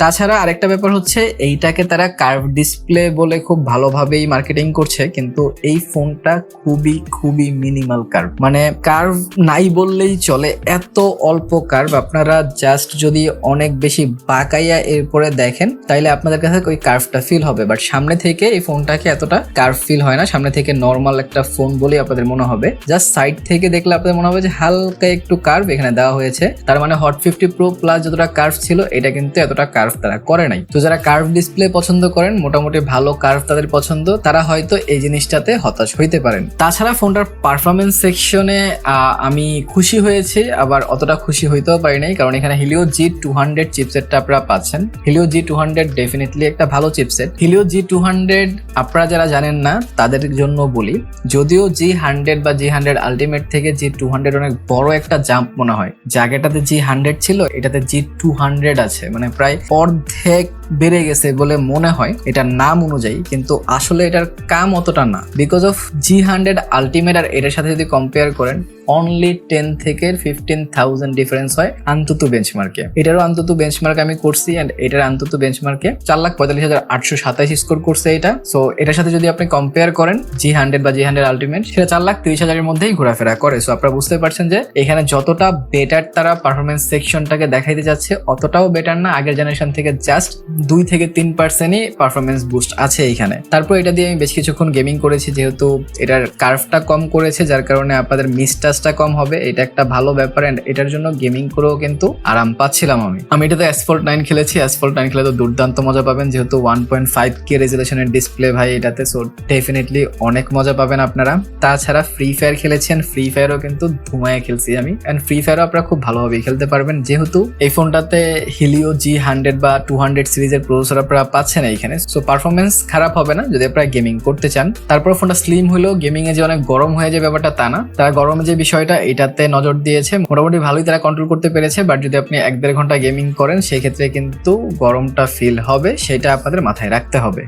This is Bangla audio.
তাছাড়া আরেকটা ব্যাপার হচ্ছে এইটাকে তারা কার্ভ ডিসপ্লে বলে খুব ভালোভাবেই মার্কেটিং করছে, কিন্তু এই ফোনটা খুবই খুবই মিনিমাল কার্ভ, মানে কার্ভ নাই বললেই চলে, এত অল্প কার্ভ। আপনারা জাস্ট যদি অনেক বেশি বাঁকাইয়া এরপরে দেখেন তাইলে আপনাদের কাছে ওই কার্ভটা ফিল হবে, বাট সামনে থেকে এই ফোনটাকে এতটা কার্ভ ফিল হয় না। সামনে থেকে নর্মাল একটা ফোন বলেই আপনাদের মনে হবে, জাস্ট সাইড থেকে দেখলে আপনাদের মনে হবে যে হালকা একটু কার্ভ এখানে দেওয়া হয়েছে। তার মানে হট 50 প্রো প্লাস যতটা কার্ভ ছিল এটা কিন্তু এতটা কার্ভ তারা করে নাই। তো যারা কার্ভ ডিসপ্লে পছন্দ করেন, মোটামুটি ভালো কার্ভ তাদের পছন্দ, তারা হয়তো এই জিনিসটাতে হতাশ হইতে পারেন। তাছাড়া ফোনটার পারফরমেন্স সেকশনে আমি খুশি হয়েছি, আবার অতটা খুশি হইতেও পারি নাই, কারণ এখানে Helio G200 চিপসেটটা আপনারা পাচ্ছেন। Helio G200 ডেফিনেটলি একটা ভালো চিপসেট। Helio G200 আপনারা যারা জানেন না তাদের জন্য বলি, যদিও G100 বা G100 আলটিমেট থেকে G200 অনেক বড় একটা জাম্প মনে হয়। জায়গাটাতে G100 ছিল, এটাতে G200 আছে, মানে প্রায় অর্ধেক বেড়ে গেছে বলে মনে হয় এটার নাম অনুযায়ী, কিন্তু আসলে এটার কাম অতটা না, বিকজ অফ G100 আলটিমেট আর এটার সাথে যদি কম্পেয়ার করেন অনলি 10 থেকে 15,000 ডিফারেন্স হয় আন্তত বেঞ্চমার্কে। এটারও আন্তত বেঞ্চমার্ক আমি করছি, এন্ড এটার আন্তত বেঞ্চমার্কে 4,45,827 স্কোর করছে এটা। সো এটার সাথে যদি আপনি কম্পেয়ার করেন G100 বা G100 আলটিমেট, সেটা 4,30,000 মধ্যেই ঘোরাফেরা করে। সো আপনারা বুঝতে পারছেন যে এখানে যতটা বেটার তারা পারফরমেন্স সেকশনটাকে দেখাইতে যাচ্ছে অতটাও বেটার না, আগের জেনারেশন থেকে জাস্ট 2 থেকে 3%ই পারফরমেন্স বুস্ট আছে এখানে। তারপর এটা দিয়ে আমি বেশ কিছুক্ষণ গেমিং করেছি, যেহেতু এটার কার্ভটা কম করেছে যার কারণে আপনাদের মিসটাচটা কম হবে, এটা একটা ভালো ব্যাপার। এন্ড এটার জন্য গেমিং করেও কিন্তু আরাম পাচ্ছিলাম আমি এটাতে Asphalt 9 খেলেছি। Asphalt 9 খেলে তো দুর্দান্ত মজা পাবেন, যেহেতু 1.5K রেজুলেশনের ডিসপ্লে ভাই এটাতে, সো ডেফিনেটলি অনেক মজা পাবেন আপনারা। তাছাড়া ফ্রি ফায়ার খেলেছেন, ফ্রি ফায়ারও কিন্তু ধুমায় খেলছি আমি, এন্ড ফ্রি ফায়ারও আপনারা খুব ভালোভাবেই খেলতে পারবেন, যেহেতু এই ফোনটাতে Helio G100 বা 200 সিরিজের প্রসেসর আপনারা পাচ্ছেন এইখানে। সো পারফরমেন্স খারাপ হবে না যদি আপনারা গেমিং করতে চান। তারপর ফোনটা স্লিম হলেও গেমিং এ যে অনেক গরম হয়ে যায় ব্যাপারটা তা না, তারা গরমে যে বিষয়টা এটাতে নজর দিয়েছে, মোটামুটি ভালোই তারা কন্ট্রোল করতে পেরেছে। বাট যদি আপনি 1-1.5 ঘন্টা গেমিং করেন সেই ক্ষেত্রে কিন্তু গরমটা ফিল হবে, সেটা আপনাদের মাথায় রাখতে হবে।